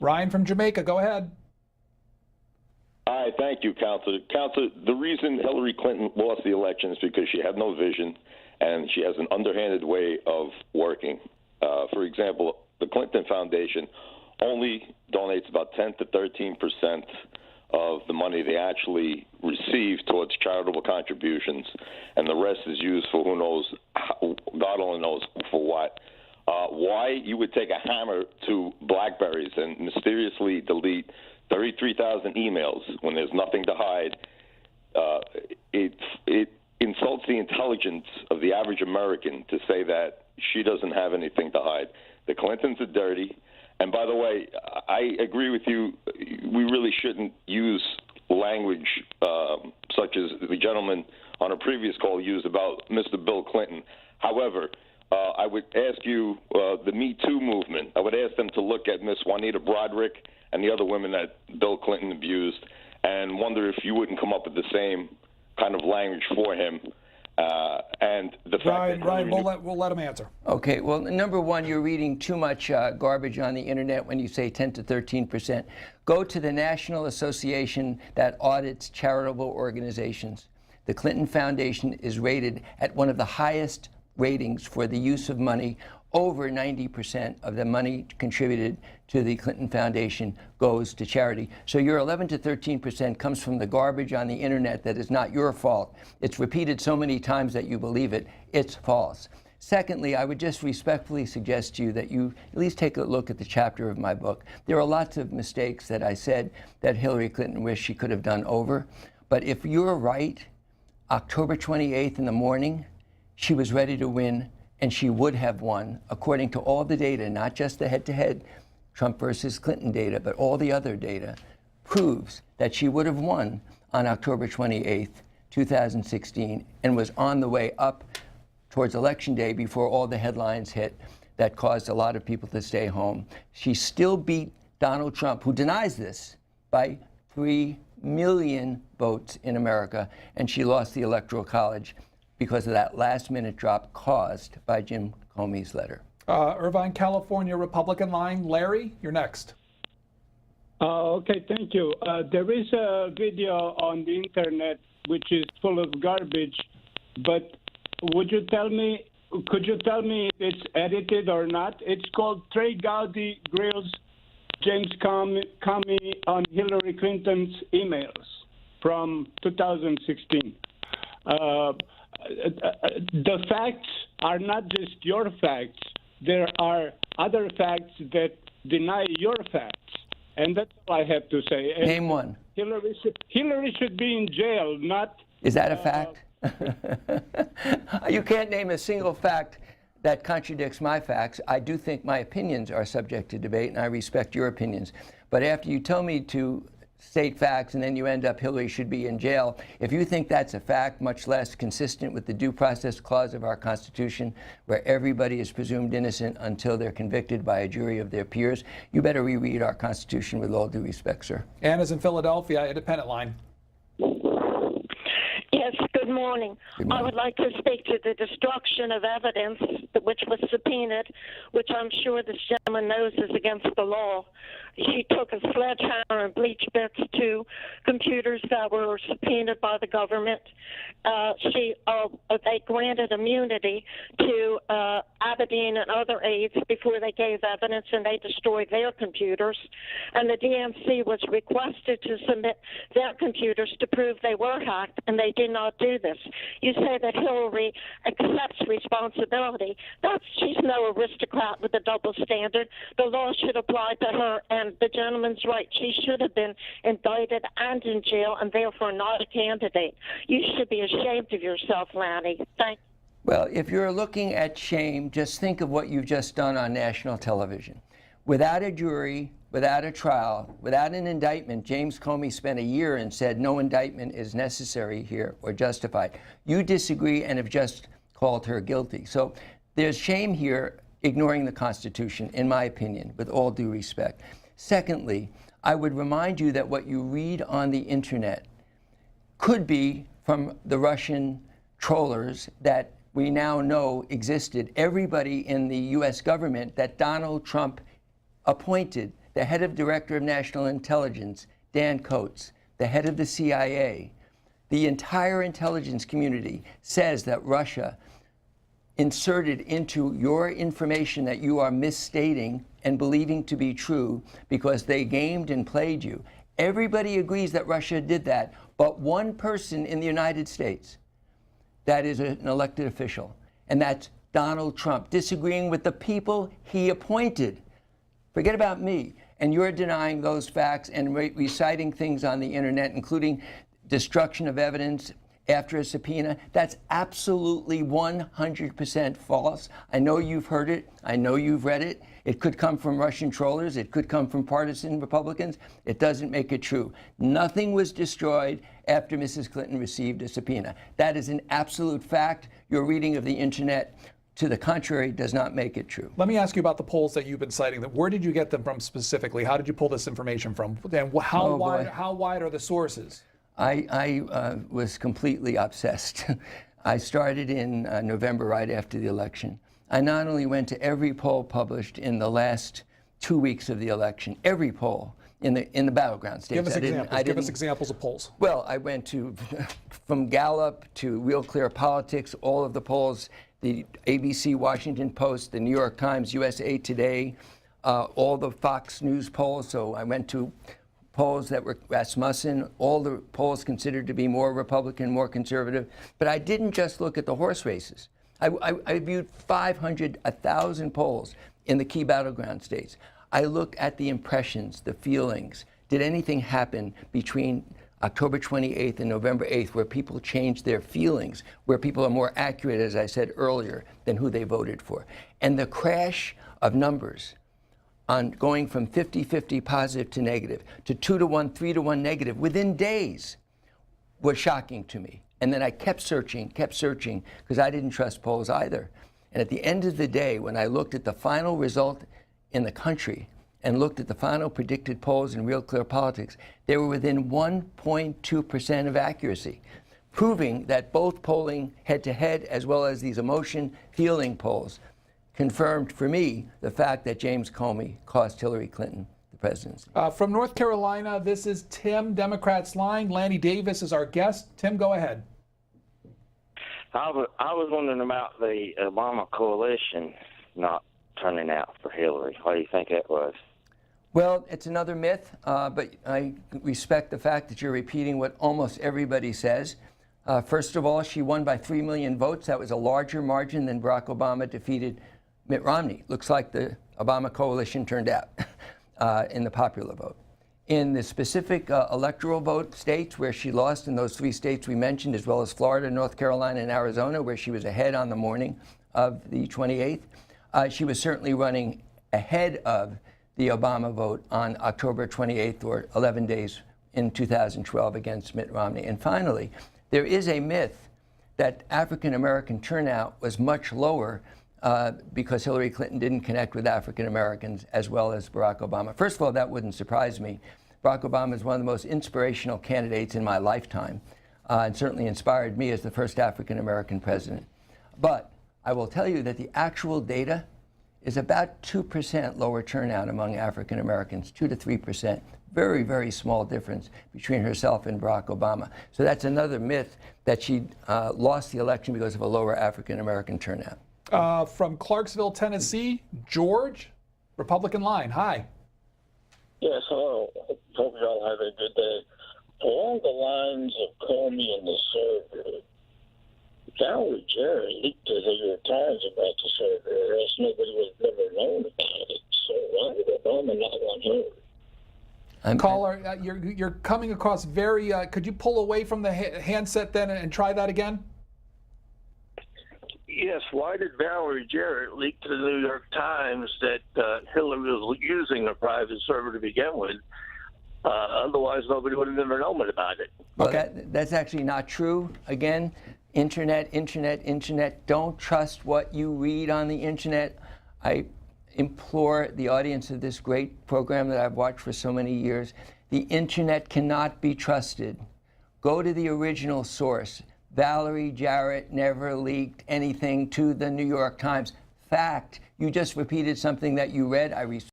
Ryan from Jamaica, go ahead. Hi, thank you, Counselor. Counselor, the reason Hillary Clinton lost the election is because she had no vision and she has an underhanded way of working. For example, the Clinton Foundation only donates about 10 to 13% of the money they actually receive towards charitable contributions, and the rest is used for who knows, God only knows for what. Why you would take a hammer to BlackBerries and mysteriously delete 33,000 emails when there's nothing to hide, it insults the intelligence of the average American to say that she doesn't have anything to hide. The Clintons are dirty. And by the way, I agree with you. We really shouldn't use language such as the gentleman on a previous call used about Mr. Bill Clinton. However, I would ask you, the Me Too movement, I would ask them to look at Miss Juanita Broderick and the other women that Bill Clinton abused and wonder if you wouldn't come up with the same kind of language for him. And the fact Ryan, we'll let him answer. Okay, well, number one, you're reading too much garbage on the internet when you say 10 to 13%. Go to the National Association that audits charitable organizations. The Clinton Foundation is rated at one of the highest ratings for the use of money. Over 90% of the money contributed to the Clinton Foundation goes to charity. So your 11 to 13% comes from the garbage on the internet that is not your fault. It's repeated so many times that you believe it. It's false. Secondly, I would just respectfully suggest to you that you at least take a look at the chapter of my book. There are lots of mistakes that I said that Hillary Clinton wished she could have done over. But if you're right, October 28th in the morning, she was ready to win, and she would have won, according to all the data, not just the head-to-head Trump versus Clinton data, but all the other data, proves that she would have won on October 28th, 2016, and was on the way up towards Election Day before all the headlines hit that caused a lot of people to stay home. She still beat Donald Trump, who denies this, by 3 million votes in America, and she lost the Electoral College because of that last-minute drop caused by Jim Comey's letter. Irvine, California, Republican line. Larry, you're next. Okay, thank you. There is a video on the internet which is full of garbage, but could you tell me if it's edited or not? It's called Trey Gowdy Grills James Comey on Hillary Clinton's emails from 2016. The facts are not just your facts. There are other facts that deny your facts. And that's all I have to say. And Name one. Hillary should be in jail, not... Is that a fact? You can't name a single fact that contradicts my facts. I do think my opinions are subject to debate, and I respect your opinions. But after you tell me to state facts and then you end up Hillary should be in jail, if you think that's a fact, much less consistent with the due process clause of our Constitution, where everybody is presumed innocent until they're convicted by a jury of their peers, you better reread our Constitution with all due respect, sir. Anna's in Philadelphia, independent line. Yes, good morning. I would like to speak to the destruction of evidence which was subpoenaed, which I'm sure this gentleman knows is against the law. She took a sledgehammer and bleach bits to computers that were subpoenaed by the government. They granted immunity to Aberdeen and other aides before they gave evidence, and they destroyed their computers. And the DNC was requested to submit their computers to prove they were hacked, and they did not do this. You say that Hillary accepts responsibility. She's no aristocrat with a double standard. The law should apply to her, and the gentleman's right. She should have been indicted and in jail, and therefore not a candidate. You should be ashamed of yourself, Lanny. Thank you. Well, if you're looking at shame, just think of what you've just done on national television. Without a jury, without a trial, without an indictment, James Comey spent a year and said no indictment is necessary here or justified. You disagree and have just called her guilty. So there's shame here, ignoring the Constitution, in my opinion, with all due respect. Secondly, I would remind you that what you read on the internet could be from the Russian trollers that we now know existed. Everybody in the U.S. government that Donald Trump appointed the head of Director of National Intelligence, Dan Coates, the head of the CIA, the entire intelligence community says that Russia inserted into your information that you are misstating and believing to be true because they gamed and played you. Everybody agrees that Russia did that, but one person in the United States that is an elected official, and that's Donald Trump, disagreeing with the people he appointed. Forget about me. And you're denying those facts and reciting things on the internet, including destruction of evidence after a subpoena. That's absolutely 100% false. I know you've heard it. I know you've read it. It could come from Russian trollers. It could come from partisan Republicans. It doesn't make it true. Nothing was destroyed after Mrs. Clinton received a subpoena. That is an absolute fact. Your reading of the internet, to the contrary, does not make it true. Let me ask you about the polls that you've been citing. Where did you get them from specifically? How did you pull this information from? And how wide are the sources? I was completely obsessed. I started in November, right after the election. I not only went to every poll published in the last 2 weeks of the election, every poll in the battleground states. Give us examples. Give us examples of polls. Well, I went to from Gallup to Real Clear Politics, all of the polls, the ABC, Washington Post, the New York Times, USA Today, all the Fox News polls. So I went to polls that were Rasmussen, all the polls considered to be more Republican, more conservative. But I didn't just look at the horse races. I viewed 500, 1,000 polls in the key battleground states. I looked at the impressions, the feelings. Did anything happen between October 28th and November 8th where people changed their feelings, where people are more accurate, as I said earlier, than who they voted for? And the crash of numbers on going from 50-50 positive to negative to 2-to-1, 3-to-1 negative within days was shocking to me. And then I kept searching, because I didn't trust polls either. And at the end of the day, when I looked at the final result in the country and looked at the final predicted polls in Real Clear Politics, they were within 1.2% of accuracy, proving that both polling head-to-head as well as these emotion feeling polls confirmed for me the fact that James Comey cost Hillary Clinton the presidency. From North Carolina, this is Tim, Democrats line. Lanny Davis is our guest. Tim, go ahead. I was wondering about the Obama coalition not turning out for Hillary. What do you think that was? Well, it's another myth, but I respect the fact that you're repeating what almost everybody says. First of all, she won by 3 million votes. That was a larger margin than Barack Obama defeated Mitt Romney. Looks like the Obama coalition turned out in the popular vote. In the specific electoral vote states where she lost, in those 3 states we mentioned, as well as Florida, North Carolina, and Arizona, where she was ahead on the morning of the 28th, she was certainly running ahead of the Obama vote on October 28th, or 11 days in 2012, against Mitt Romney. And finally, there is a myth that African American turnout was much lower because Hillary Clinton didn't connect with African Americans as well as Barack Obama. First of all, that wouldn't surprise me. Barack Obama is one of the most inspirational candidates in my lifetime, and certainly inspired me as the first African American president. But I will tell you that the actual data is about 2% lower turnout among African Americans, 2 to 3%. Very, very small difference between herself and Barack Obama. So that's another myth that she lost the election because of a lower African American turnout. From Clarksville, Tennessee, George, Republican line. Hi. Yes, hello. Hope you all have a good day. Along the lines of Comey and the server, Valerie Jarrett leaked to the New York Times about the server, or else nobody would have ever known about it. So why would Obama not want her? Caller, you're coming across very. Could you pull away from the handset then and try that again? Yes, why did Valerie Jarrett leak to the New York Times that Hillary was using a private server to begin with? Otherwise, nobody would have ever known about it. Well, that's actually not true. Again, internet. Don't trust what you read on the internet. I implore the audience of this great program that I've watched for so many years. The internet cannot be trusted. Go to the original source. Valerie Jarrett never leaked anything to the New York Times. Fact. You just repeated something that you read. I